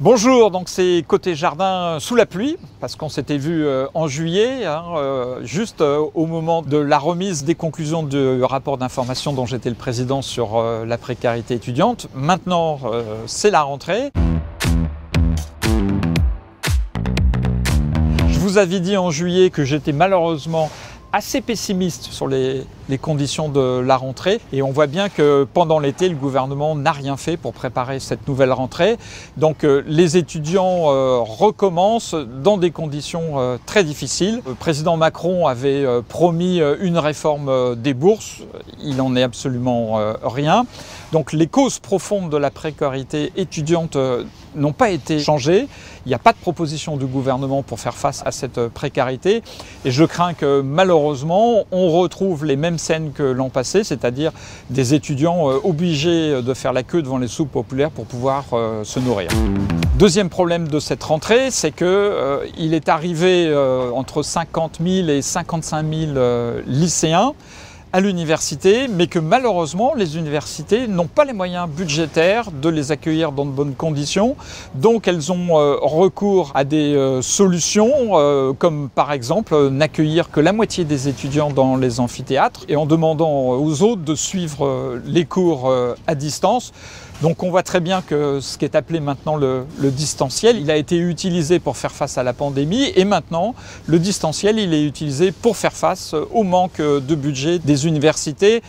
Bonjour, donc c'est côté jardin sous la pluie, parce qu'on s'était vu en juillet, juste au moment de la remise des conclusions du rapport d'information dont j'étais le président sur la précarité étudiante. Maintenant, c'est la rentrée. Je vous avais dit en juillet que j'étais malheureusement assez pessimiste sur les conditions de la rentrée et on voit bien que pendant l'été, le gouvernement n'a rien fait pour préparer cette nouvelle rentrée. Donc les étudiants recommencent dans des conditions très difficiles. Le président Macron avait promis une réforme des bourses, il n'en est absolument rien. Donc les causes profondes de la précarité étudiante n'ont pas été changées. Il n'y a pas de proposition du gouvernement pour faire face à cette précarité et je crains que malheureusement on retrouve les mêmes scènes que l'an passé, c'est-à-dire des étudiants obligés de faire la queue devant les soupes populaires pour pouvoir se nourrir. Deuxième problème de cette rentrée, c'est qu'il est arrivé entre 50 000 et 55 000 lycéens à l'université, mais que malheureusement les universités n'ont pas les moyens budgétaires de les accueillir dans de bonnes conditions. Donc elles ont recours à des solutions comme par exemple n'accueillir que la moitié des étudiants dans les amphithéâtres et en demandant aux autres de suivre les cours à distance. Donc on voit très bien que ce qui est appelé maintenant le distanciel, il a été utilisé pour faire face à la pandémie et maintenant le distanciel il est utilisé pour faire face au manque de budget des universités.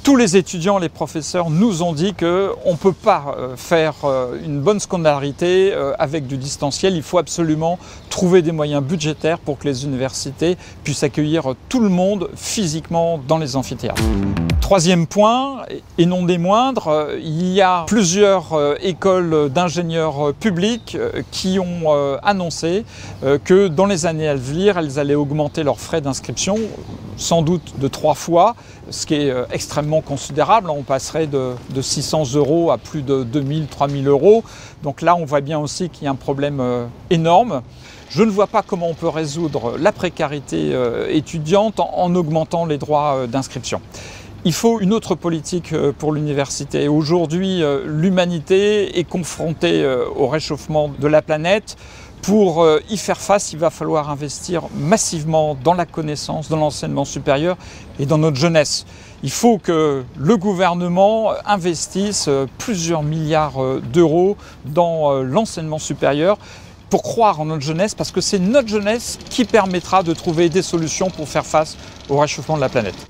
Tous les étudiants, les professeurs nous ont dit qu'on ne peut pas faire une bonne scolarité avec du distanciel. Il faut absolument trouver des moyens budgétaires pour que les universités puissent accueillir tout le monde physiquement dans les amphithéâtres. Troisième point, et non des moindres, il y a plusieurs écoles d'ingénieurs publics qui ont annoncé que dans les années à venir, elles allaient augmenter leurs frais d'inscription, sans doute de 3 fois, ce qui est extrêmement considérable. On passerait de 600 € à plus de 2000, 3000 €. Donc là, on voit bien aussi qu'il y a un problème énorme. Je ne vois pas comment on peut résoudre la précarité étudiante en augmentant les droits d'inscription. Il faut une autre politique pour l'université. Aujourd'hui, l'humanité est confrontée au réchauffement de la planète. Pour y faire face, il va falloir investir massivement dans la connaissance, dans l'enseignement supérieur et dans notre jeunesse. Il faut que le gouvernement investisse plusieurs milliards d'euros dans l'enseignement supérieur pour croire en notre jeunesse, parce que c'est notre jeunesse qui permettra de trouver des solutions pour faire face au réchauffement de la planète.